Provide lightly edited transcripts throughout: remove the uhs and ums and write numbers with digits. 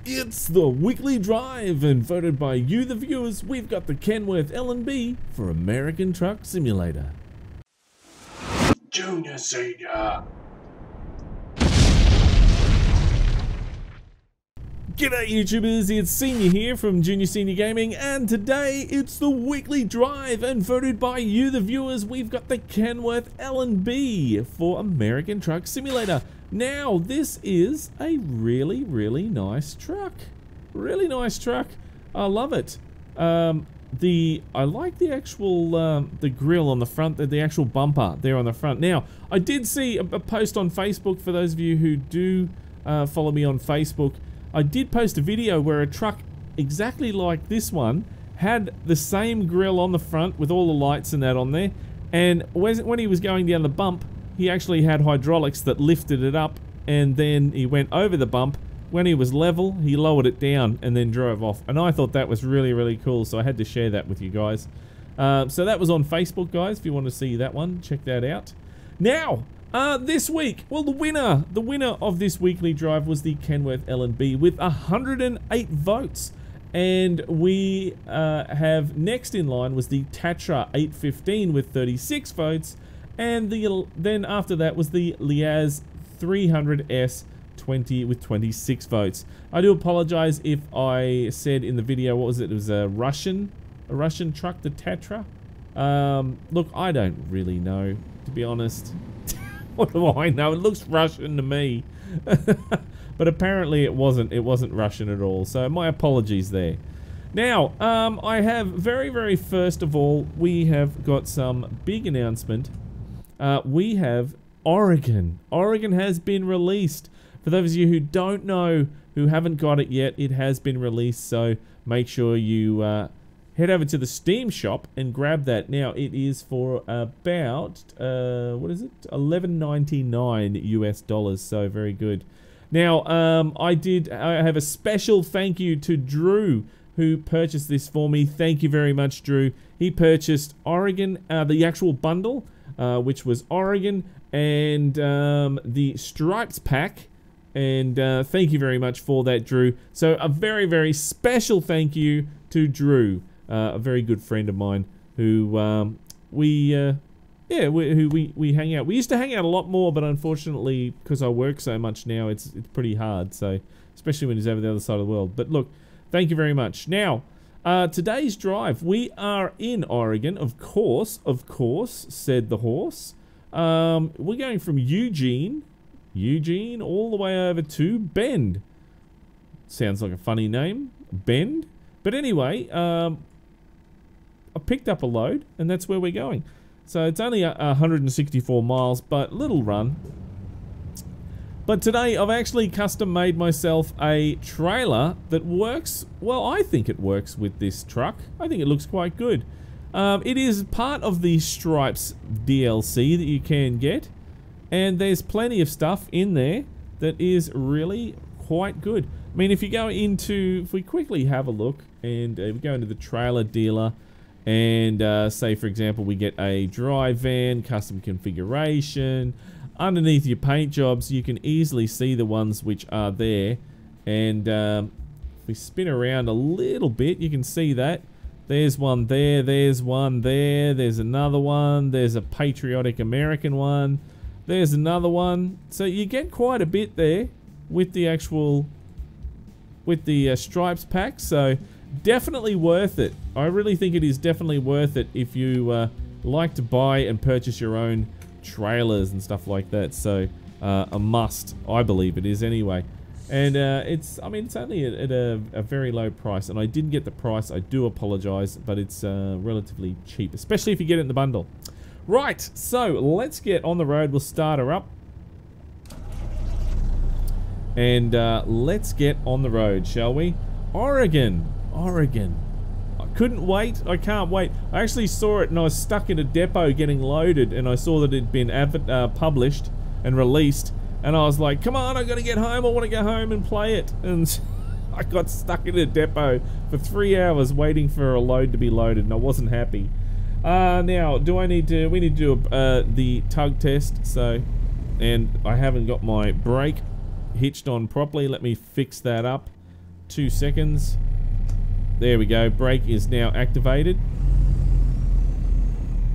It's the weekly drive, and voted by you, the viewers, we've got the Kenworth L&B for American Truck Simulator. Junior, senior. G'day YouTubers, it's Senior here from Junior Senior Gaming, and today it's the weekly drive, and voted by you, the viewers, we've got the Kenworth L&B for American Truck Simulator. Now, this is a really nice truck. Really nice truck. I love it. I like the actual the grille on the front, the actual bumper there on the front. Now, I did see a post on Facebook for those of you who do follow me on Facebook. I did post a video where a truck exactly like this one had the same grille on the front with all the lights and that on there, and when he was going down the bump, he actually had hydraulics that lifted it up, and then he went over the bump. When he was level, he lowered it down and then drove off. And I thought that was really cool, so I had to share that with you guys. So that was on Facebook, guys. If you want to see that one, check that out. Now, this week, well, the winner of this weekly drive was the Kenworth L&B with 108 votes. And we have next in line was the Tatra 815 with 36 votes. And then after that was the Liaz 300S 20 with 26 votes. I do apologize if I said in the video, what was it? It was a Russian truck, the Tatra. Look, I don't really know, to be honest. What do I know? It looks Russian to me. But apparently it wasn't Russian at all. So my apologies there. Now, I have very first of all, we have got some big announcement. We have Oregon. Oregon has been released. For those of you who don't know, who haven't got it yet, it has been released. So make sure you head over to the Steam shop and grab that. Now it is for about what is it? $11.99 US. So very good. Now I have a special thank you to Drew, who purchased this for me. Thank you very much, Drew. He purchased Oregon, the actual bundle. Which was Oregon and the Stripes pack, and thank you very much for that, Drew. So a very special thank you to Drew, a very good friend of mine who we hang out. We used to hang out a lot more, but unfortunately, because I work so much now, it's pretty hard. So especially when he's over the other side of the world. But look, thank you very much. Now. Today's drive, we are in Oregon, of course, said the horse. We're going from Eugene, all the way over to Bend. Sounds like a funny name, Bend. But anyway, I picked up a load, and that's where we're going. So it's only 164 miles, but little run. But today I've actually custom made myself a trailer that works, well, I think it works with this truck. I think it looks quite good. It is part of the Stripes DLC that you can get, and there's plenty of stuff in there that is really quite good. I mean, if you go into, if we quickly have a look, and we go into the trailer dealer, and say for example we get a dry van, custom configuration. Underneath your paint jobs, you can easily see the ones which are there. And if we spin around a little bit, you can see that. There's one there, there's one there, there's another one, there's a patriotic American one, there's another one. So you get quite a bit there with the actual, with the Stripes pack. So definitely worth it. I really think it is definitely worth it if you like to buy and purchase your own trailers and stuff like that. So a must, I believe it is anyway. And it's only at a very low price, and I didn't get the price, I do apologize, but it's relatively cheap, especially if you get it in the bundle. Right, so let's get on the road. We'll start her up and let's get on the road, shall we? Oregon. I couldn't wait. I can't wait. I actually saw it and I was stuck in a depot getting loaded, and I saw that it'd been published and released, and I was like, come on, I gotta get home. I want to go home and play it. And I got stuck in a depot for 3 hours waiting for a load to be loaded, and I wasn't happy. Now, we need to do the tug test. So, and I haven't got my brake hitched on properly. Let me fix that up. 2 seconds. There we go. Brake is now activated.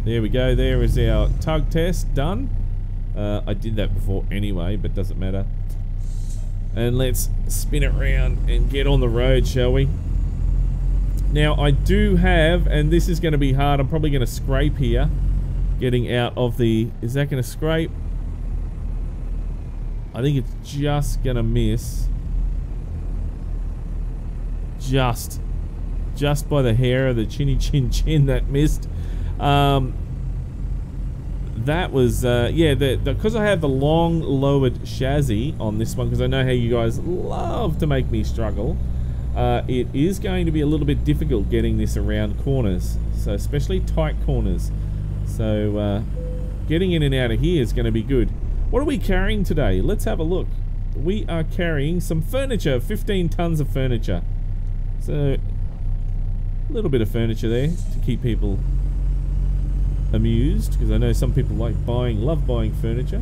There we go. There is our tug test done. I did that before anyway, but doesn't matter. And let's spin it around and get on the road, shall we? Now, I do have, and this is going to be hard, I'm probably going to scrape here. Getting out of the... Is that going to scrape? I think it's just going to miss. Just by the hair of the chinny chin chin that missed. That was, yeah, because I have the long lowered chassis on this one, because I know how you guys love to make me struggle, it is going to be a little bit difficult getting this around corners, so especially tight corners. So getting in and out of here is going to be good. What are we carrying today? Let's have a look. We are carrying some furniture, 15 tons of furniture. So a little bit of furniture there to keep people amused, because I know some people love buying furniture.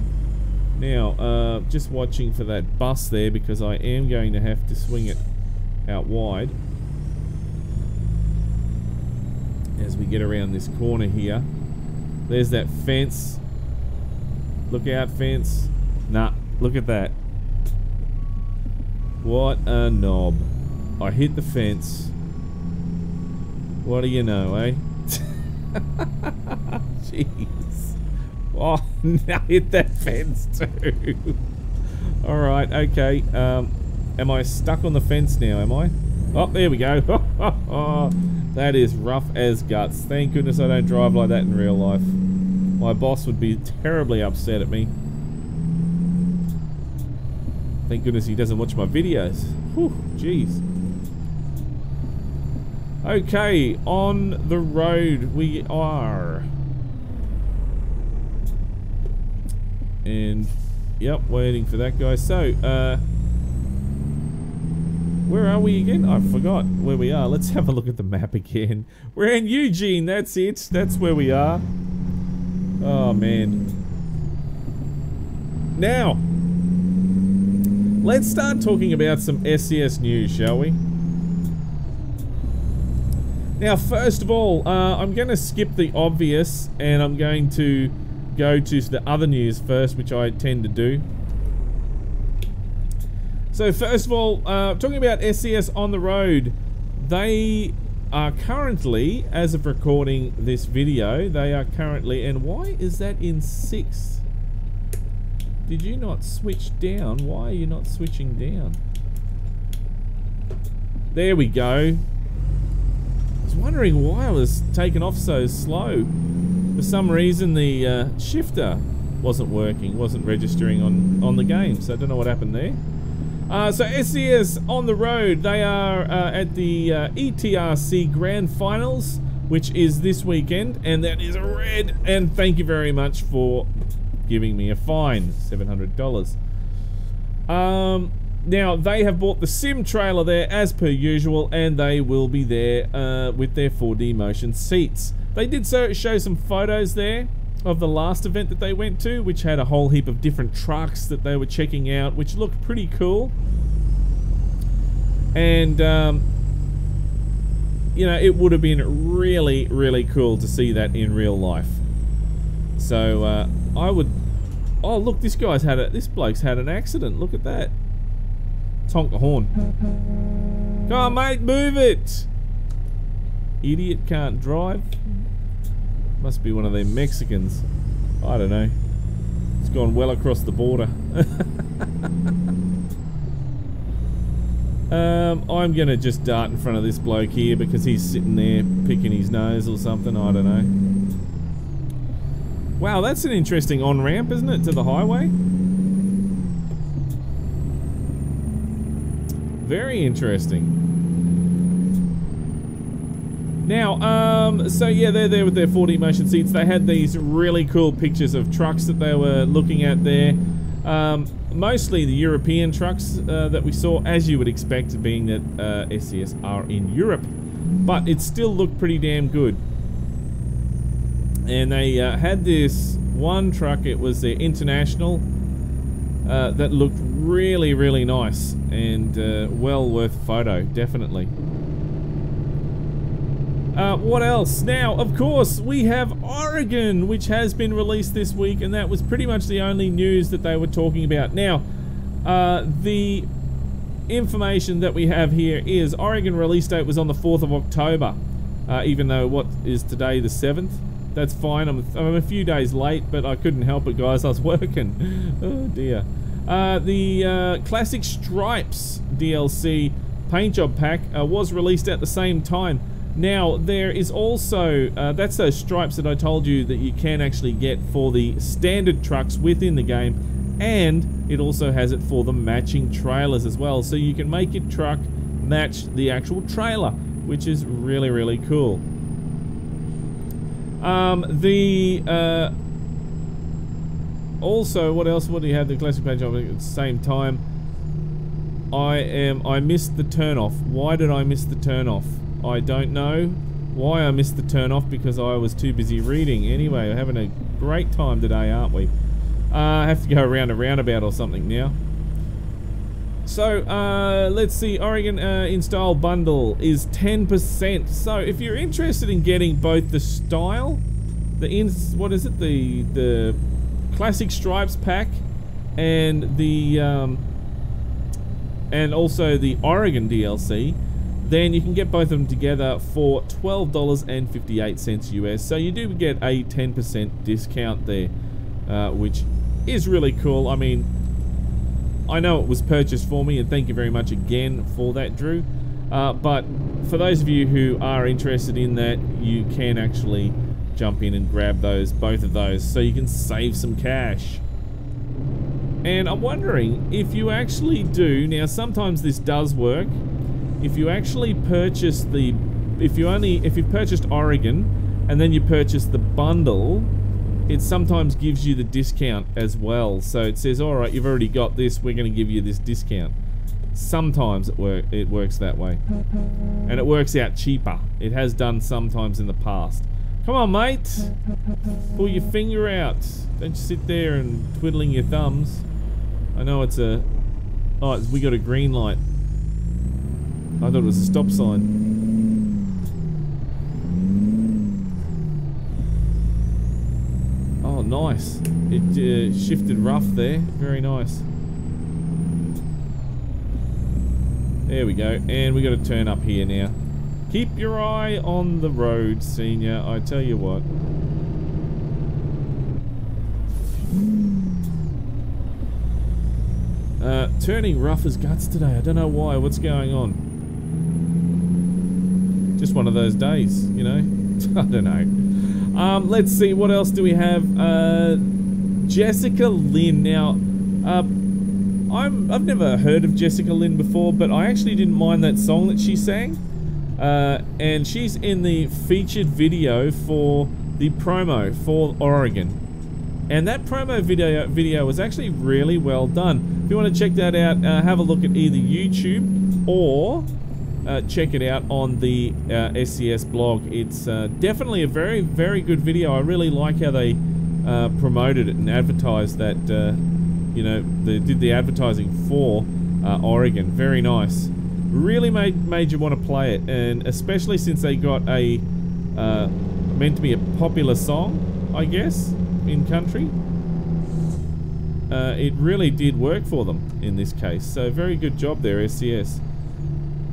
Now, just watching for that bus there, because I am going to have to swing it out wide as we get around this corner here. There's that fence. Look out, fence. Nah, look at that. What a knob. I hit the fence. What do you know, eh? Jeez. Oh, now hit that fence too. Alright, okay. Am I stuck on the fence now, am I? Oh, there we go. That is rough as guts. Thank goodness I don't drive like that in real life. My boss would be terribly upset at me. Thank goodness he doesn't watch my videos. Whew, jeez. Okay, on the road we are. And, yep, waiting for that guy. So, where are we again? I forgot where we are. Let's have a look at the map again. We're in Eugene, that's it. That's where we are. Oh, man. Now, let's start talking about some SCS news, shall we? Now, first of all, I'm going to skip the obvious, and I'm going to go to the other news first, which I tend to do. So, first of all, talking about SCS on the road, they are currently, as of recording this video, they are currently, and why is that in 6th? Did you not switch down? Why are you not switching down? There we go. I was wondering why I was taking off so slow. For some reason the shifter wasn't working, wasn't registering on the game, so I don't know what happened there. So SCS on the road, they are at the ETRC Grand Finals, which is this weekend, and that is a red, and thank you very much for giving me a fine, $700. Now, they have bought the sim trailer there as per usual, and they will be there with their 4D motion seats. They did show some photos there of the last event that they went to, which had a whole heap of different trucks that they were checking out, which looked pretty cool. And, you know, it would have been really, really cool to see that in real life. So, I would... Oh, look, this bloke's had an accident. Look at that. Honk the horn. Come on, mate, move it! Idiot can't drive. Must be one of them Mexicans. I don't know. It's gone well across the border. I'm gonna just dart in front of this bloke here because he's sitting there picking his nose or something. I don't know. Wow, that's an interesting on-ramp, isn't it, to the highway? Very interesting. Now, so yeah, they're there with their 4D motion seats. They had these really cool pictures of trucks that they were looking at there. Mostly the European trucks that we saw, as you would expect, being that SCS are in Europe. But it still looked pretty damn good. And they had this one truck, it was their international that looked really, really nice and well worth a photo, definitely. What else? Now, of course, we have Oregon, which has been released this week, and that was pretty much the only news that they were talking about. Now, the information that we have here is Oregon release date was on the 4th of October, even though what is today, the 7th? That's fine. I'm a few days late, but I couldn't help it, guys. I was working. Oh, dear. The Classic Stripes DLC paint job pack was released at the same time. Now, there is also, that's those stripes that I told you that you can actually get for the standard trucks within the game, and it also has it for the matching trailers as well. So you can make your truck match the actual trailer, which is really, really cool. Also, what else would he have? The classic page job at the same time. I missed the turn off. Why did I miss the turn off? I don't know why I missed the turn off, because I was too busy reading. Anyway, we're having a great time today, aren't we? I have to go around a roundabout or something now. So, let's see. Oregon in-style bundle is 10%. So, if you're interested in getting both the style, what is it? The Classic Stripes pack, and the and also the Oregon DLC, then you can get both of them together for $12.58 US. So you do get a 10% discount there, which is really cool. I mean, I know it was purchased for me, and thank you very much again for that, Drew. But for those of you who are interested in that, you can actually jump in and grab both of those, so you can save some cash. And I'm wondering if you actually do, now sometimes this does work, if you actually purchase if you've purchased Oregon and then you purchase the bundle, it sometimes gives you the discount as well. So it says, alright, you've already got this, we're going to give you this discount. Sometimes it works that way. And it works out cheaper. It has done sometimes in the past. Come on, mate! Pull your finger out. Don't just sit there and twiddling your thumbs. I know it's a... Oh, we got a green light. I thought it was a stop sign. Oh, nice. It shifted rough there. Very nice. There we go. And we got to turn up here now. Keep your eye on the road, senior. I tell you what. Turning rough as guts today. I don't know why. What's going on? Just one of those days, you know? I don't know. Let's see, what else do we have? Jessica Lynn. Now, I've never heard of Jessica Lynn before, but I actually didn't mind that song that she sang. And she's in the featured video for the promo for Oregon. And that promo video was actually really well done. If you want to check that out, have a look at either YouTube or check it out on the SCS blog. It's definitely a very, very good video. I really like how they promoted it and advertised that, you know, they did the advertising for Oregon. Very nice. Really made you want to play it, and especially since they got a meant to be a popular song, I guess, in country. It really did work for them in this case, so very good job there, SCS.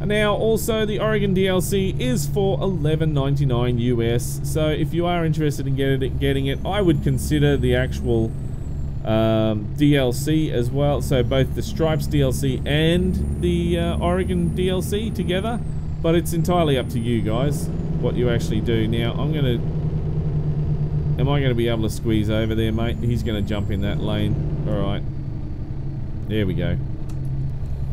And now also the Oregon DLC is for $11.99 US, so if you are interested in getting it, I would consider the actual DLC as well, so both the Stripes DLC and the Oregon DLC together, but it's entirely up to you guys what you actually do. Now am I going to be able to squeeze over there, mate? He's going to jump in that lane. Alright, there we go.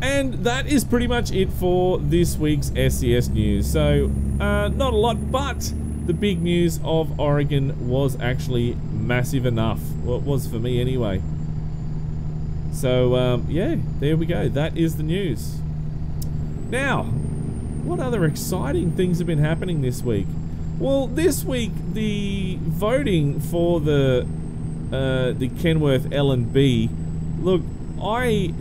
And that is pretty much it for this week's SCS news. So not a lot, but the big news of Oregon was actually massive enough. Well, it was for me anyway. So, yeah, there we go. That is the news. Now, what other exciting things have been happening this week? Well, this week, the voting for the Kenworth L&B, look, I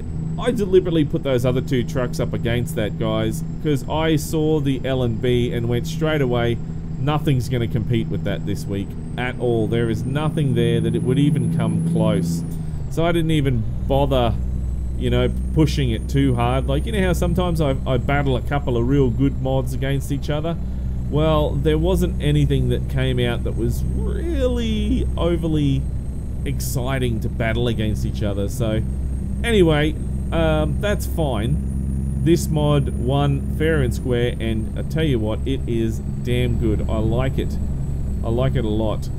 deliberately put those other two trucks up against that, guys, because I saw the L&B and went straight away, nothing's going to compete with that this week at all. There is nothing there that it would even come close. So I didn't even bother, you know, pushing it too hard. Like, you know how sometimes I battle a couple of real good mods against each other? Well, there wasn't anything that came out that was really overly exciting to battle against each other. So anyway, that's fine. This mod won fair and square, and I tell you what, it is damn good. I like it. I like it a lot.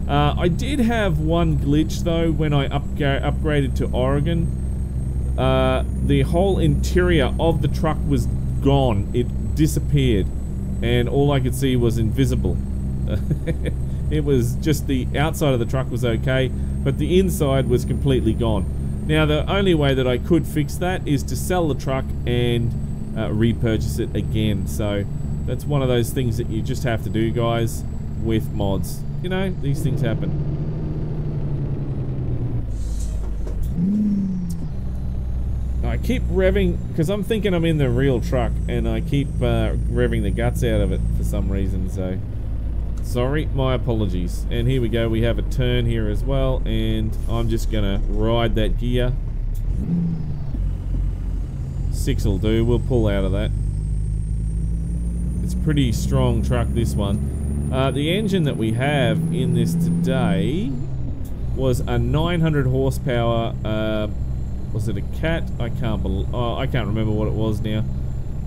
I did have one glitch though when I upgraded to Oregon. The whole interior of the truck was gone. It disappeared, and all I could see was invisible. It was just the outside of the truck was okay, but the inside was completely gone. Now, the only way that I could fix that is to sell the truck and repurchase it again. So that's one of those things that you just have to do, guys, with mods. You know, these things happen. I keep revving, because I'm thinking I'm in the real truck, and I keep revving the guts out of it for some reason, so sorry, my apologies. And here we go, we have a turn here as well, and I'm just gonna ride that gear. 6 will do, we'll pull out of that. It's a pretty strong truck, this one. The engine that we have in this today was a 900 horsepower, was it a Cat? I can't remember what it was now.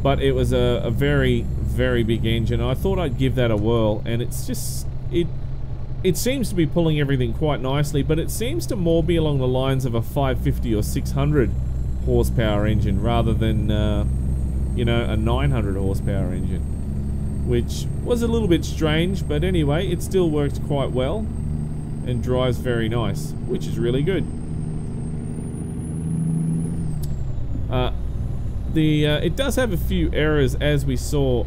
But it was a very, very big engine. I thought I'd give that a whirl, and it's just, it seems to be pulling everything quite nicely, but it seems to more be along the lines of a 550 or 600 horsepower engine rather than, you know, a 900 horsepower engine, which was a little bit strange, but anyway, it still works quite well and drives very nice, which is really good. It does have a few errors, as we saw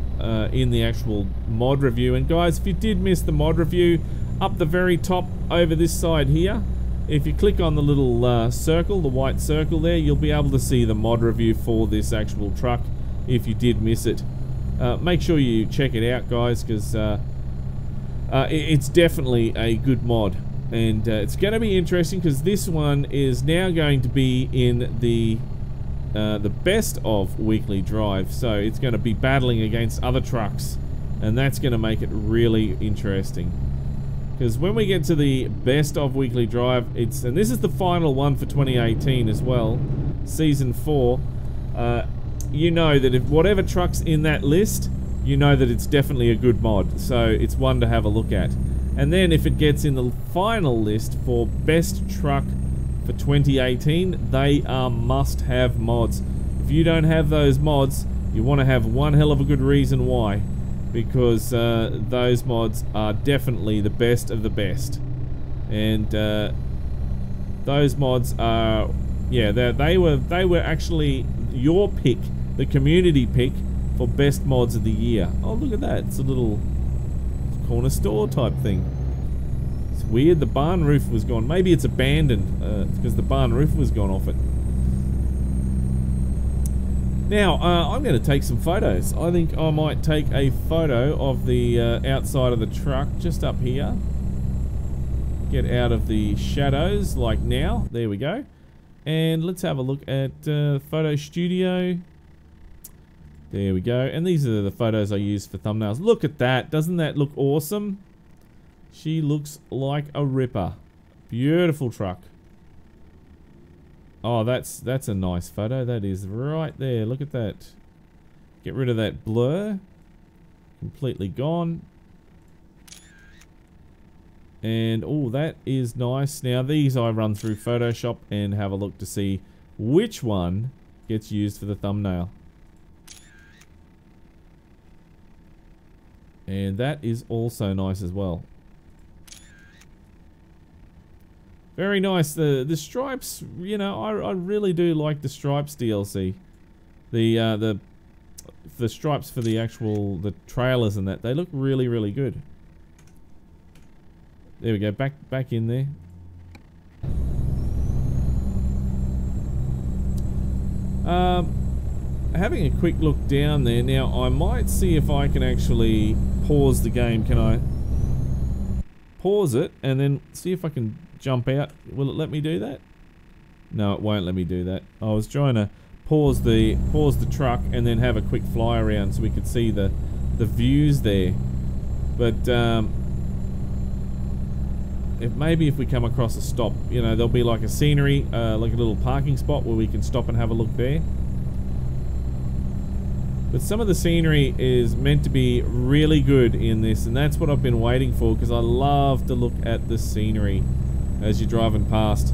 in the actual mod review. And guys, if you did miss the mod review, up the very top over this side here, if you click on the little circle, the white circle there, you'll be able to see the mod review for this actual truck if you did miss it. Make sure you check it out, guys, because it's definitely a good mod. And it's going to be interesting, because this one is now going to be in the best of weekly drive, so it's going to be battling against other trucks, and that's going to make it really interesting. Because when we get to the best of weekly drive, and this is the final one for 2018 as well, season 4, you know that if whatever truck's in that list, you know that it's definitely a good mod, so it's one to have a look at. And then if it gets in the final list for best truck for 2018, they are must-have mods. If you don't have those mods, you want to have one hell of a good reason why, because those mods are definitely the best of the best. And those mods are, yeah, they were actually your pick, the community pick for best mods of the year. Oh, look at that, it's a little corner store type thing. Weird, the barn roof was gone. Maybe it's abandoned because the barn roof was gone off it. Now, I'm going to take some photos. I think I might take a photo of the outside of the truck just up here. Get out of the shadows like now. There we go. And let's have a look at Photo Studio. There we go. And these are the photos I use for thumbnails. Look at that. Doesn't that look awesome? She looks like a ripper. Beautiful truck. Oh, that's a nice photo. That is right there. Look at that. Get rid of that blur. Completely gone. And oh, that is nice. Now these I run through Photoshop and have a look to see which one gets used for the thumbnail. And that is also nice as well. Very nice. The stripes, you know, I really do like the stripes DLC. The stripes for the trailers and that, they look really, really good. There we go, back in there. Having a quick look down there. Now, I might see if I can actually pause the game. Can I pause it and then see if I can jump out? Will it let me do that? No, it won't let me do that. I was trying to pause the truck and then have a quick fly around so we could see the views there. But maybe if we come across a stop, you know, there'll be like a scenery, like a little parking spot where we can stop and have a look there. But some of the scenery is meant to be really good in this, and that's what I've been waiting for, because I love to look at the scenery as you're driving past.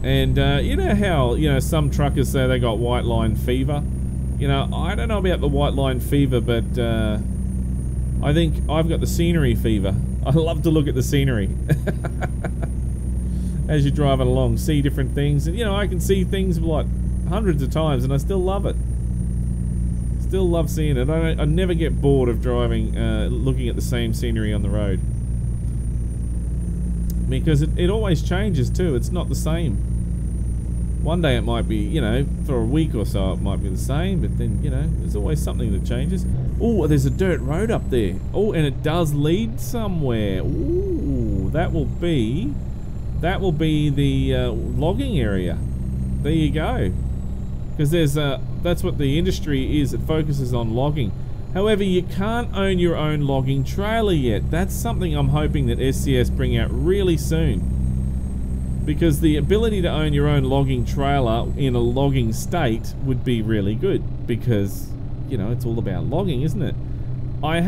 And you know how, you know, some truckers say they got white line fever? You know, I don't know about the white line fever, but I think I've got the scenery fever. I love to look at the scenery as you're driving along, see different things, and you know, I can see things like hundreds of times and I still love it. Still love seeing it. I never get bored of driving, looking at the same scenery on the road, because it always changes too. It's not the same. One day it might be, you know, for a week or so it might be the same, but then, you know, there's always something that changes. Oh, there's a dirt road up there. Oh, and it does lead somewhere. Ooh, that will be the logging area. There you go. Because there's that's what the industry is. It focuses on logging. However, you can't own your own logging trailer yet. That's something I'm hoping that SCS bring out really soon. Because the ability to own your own logging trailer in a logging state would be really good. Because, you know, it's all about logging, isn't it? I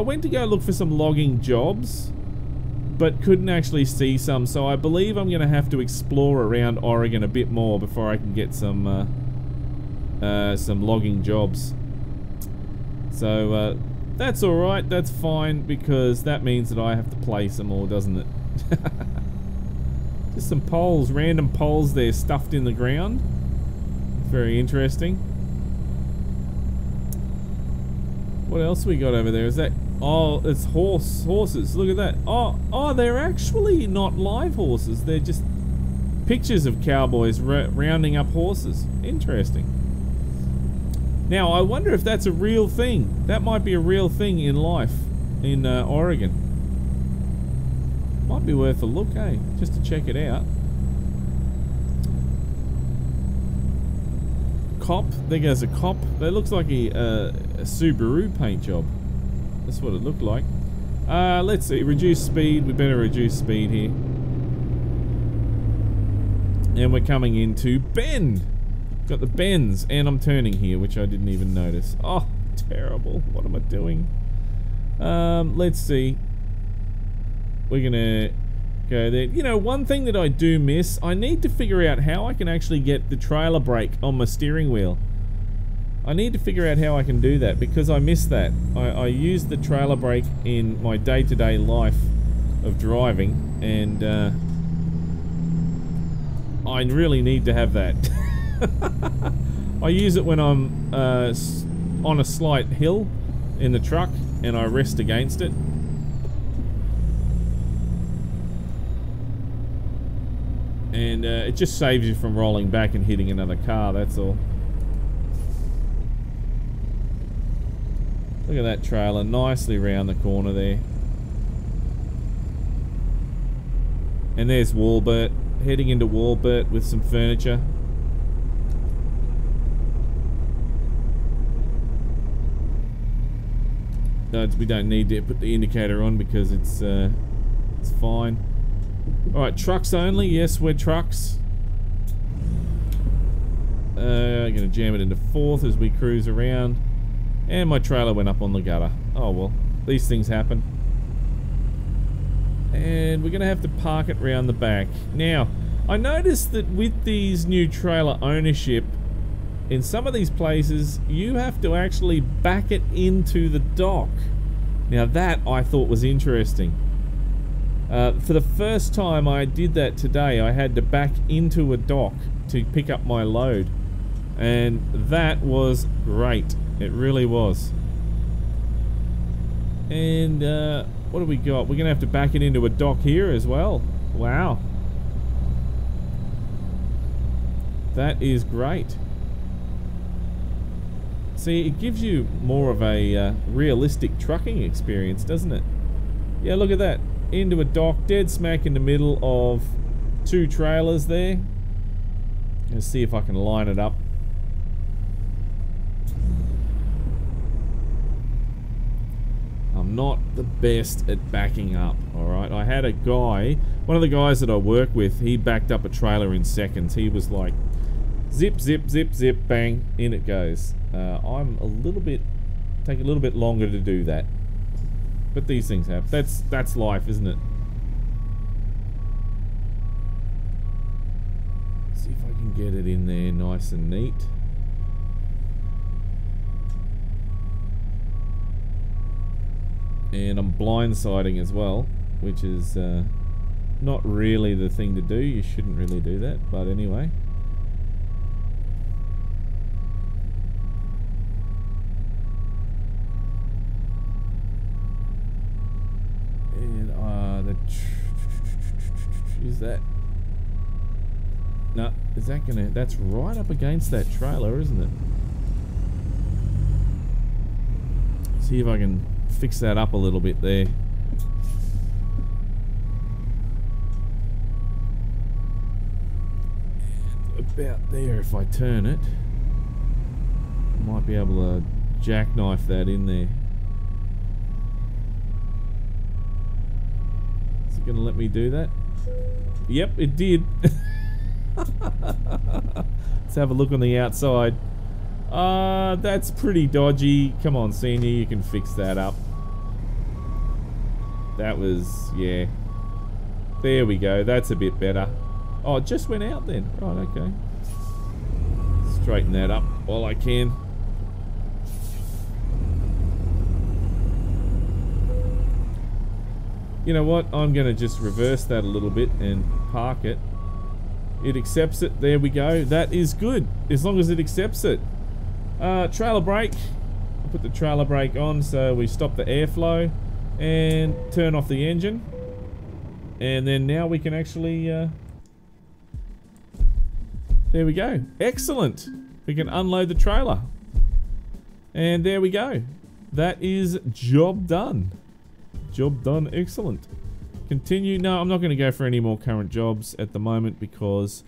went to go look for some logging jobs, but couldn't actually see some. So I believe I'm going to have to explore around Oregon a bit more before I can get some logging jobs. So that's alright, that's fine, because that means that I have to play some more, doesn't it? Just some poles, random poles there stuffed in the ground. Very interesting. What else we got over there? Is that... Oh, it's horses. Look at that. Oh, they're actually not live horses. They're just pictures of cowboys rounding up horses. Interesting. Now, I wonder if that's a real thing. That might be a real thing in life in Oregon. Might be worth a look, eh? Just to check it out. Cop. There goes a cop. That looks like a Subaru paint job. That's what it looked like. Let's see. Reduce speed. We better reduce speed here. And we're coming into bend. Got the bends, and I'm turning here, which I didn't even notice. Oh, terrible. What am I doing? Let's see. We're gonna go there. You know, one thing that I do miss, I need to figure out how I can actually get the trailer brake on my steering wheel. I need to figure out how I can do that, because I miss that. I use the trailer brake in my day-to-day life of driving, and I really need to have that. I use it when I'm on a slight hill in the truck and I rest against it. And it just saves you from rolling back and hitting another car, that's all. Look at that trailer, nicely round the corner there. And there's Walbert, heading into Walbert with some furniture. We don't need to put the indicator on because it's fine. Alright, trucks only. Yes, we're trucks. I'm gonna jam it into fourth as we cruise around. And my trailer went up on the gutter. Oh well, these things happen. And we're gonna have to park it round the back. Now, I noticed that with these new trailer ownership, in some of these places, you have to actually back it into the dock. Now that I thought was interesting. For the first time I did that today, I had to back into a dock to pick up my load. And that was great. It really was. And what do we got? We're going to have to back it into a dock here as well. Wow. That is great. See, it gives you more of a realistic trucking experience, doesn't it? Yeah, look at that. Into a dock, dead smack in the middle of 2 trailers there. Let's see if I can line it up. I'm not the best at backing up, alright? I had a guy, one of the guys that I work with, he backed up a trailer in seconds. He was like, zip, zip, zip, zip, bang, in it goes. I'm a little bit, take a little bit longer to do that. But these things happen. That's life, isn't it? See if I can get it in there nice and neat. And I'm blindsiding as well, which is not really the thing to do. You shouldn't really do that, but anyway. And is that? No, is that gonna? That's right up against that trailer, isn't it? See if I can fix that up a little bit there. And about there, if I turn it, I might be able to jackknife that in there. Is it going to let me do that? Yep, it did. Let's have a look on the outside. That's pretty dodgy. Come on, Senior, you can fix that up. That was, yeah. There we go, that's a bit better. Oh, it just went out then. Right, okay. Straighten that up while I can. You know what? I'm going to just reverse that a little bit and park it. It accepts it. There we go. That is good, as long as it accepts it. Trailer brake. I'll put the trailer brake on so we stop the airflow and turn off the engine. And then now we can actually... there we go. Excellent. We can unload the trailer. And there we go. That is job done. Job done. Excellent. Continue. No, I'm not going to go for any more current jobs at the moment because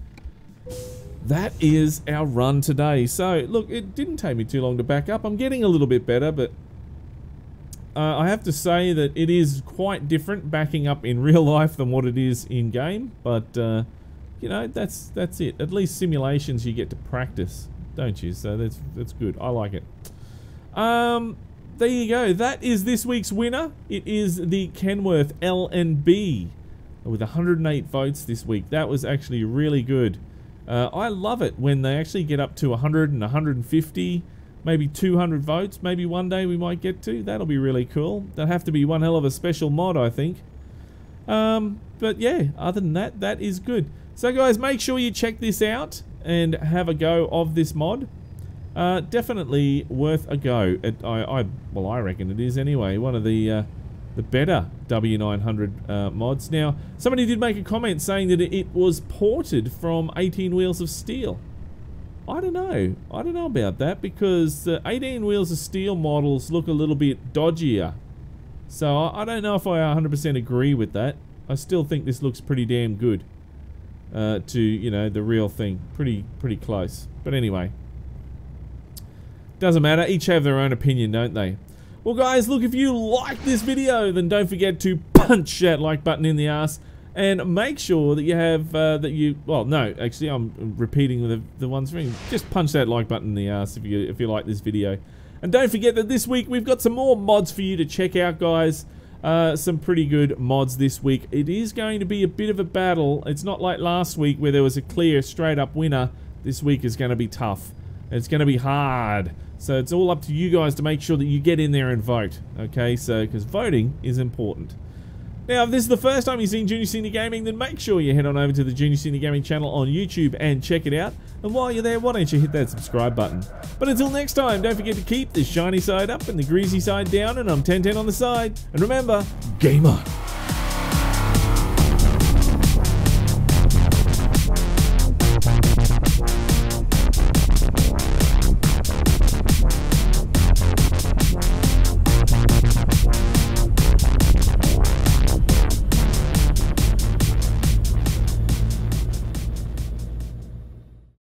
that is our run today. So, look, it didn't take me too long to back up. I'm getting a little bit better, but I have to say that it is quite different backing up in real life than what it is in game. But, you know, that's it. At least simulations you get to practice, don't you? So that's good. I like it. There you go. That is this week's winner. It is the Kenworth L&B with 108 votes this week. That was actually really good. I love it when they actually get up to 100 and 150, maybe 200 votes. Maybe one day we might get to. That'll be really cool. That'll have to be one hell of a special mod, I think. But yeah, other than that, that is good. So guys, make sure you check this out and have a go of this mod. Definitely worth a go. Well, I reckon it is anyway. One of the better W900 mods. Now, somebody did make a comment saying that it was ported from 18 Wheels of Steel. I don't know. I don't know about that because the 18 Wheels of Steel models look a little bit dodgier. So I don't know if I 100% agree with that. I still think this looks pretty damn good to, you know, the real thing. Pretty close. But anyway. Doesn't matter, each have their own opinion, don't they? Well guys, look, if you like this video, then don't forget to punch that like button in the ass and make sure that you have, well, no, actually I'm repeating the ones from, just punch that like button in the ass if you like this video. And don't forget that this week we've got some more mods for you to check out, guys. Some pretty good mods this week. It is going to be a bit of a battle. It's not like last week where there was a clear, straight up winner. This week is going to be tough. It's going to be hard. So it's all up to you guys to make sure that you get in there and vote. Okay, so because voting is important. Now, if this is the first time you've seen Junior Senior Gaming, then make sure you head on over to the Junior Senior Gaming channel on YouTube and check it out. And while you're there, why don't you hit that subscribe button? But until next time, don't forget to keep the shiny side up and the greasy side down, and I'm 1010 on the side. And remember, game on.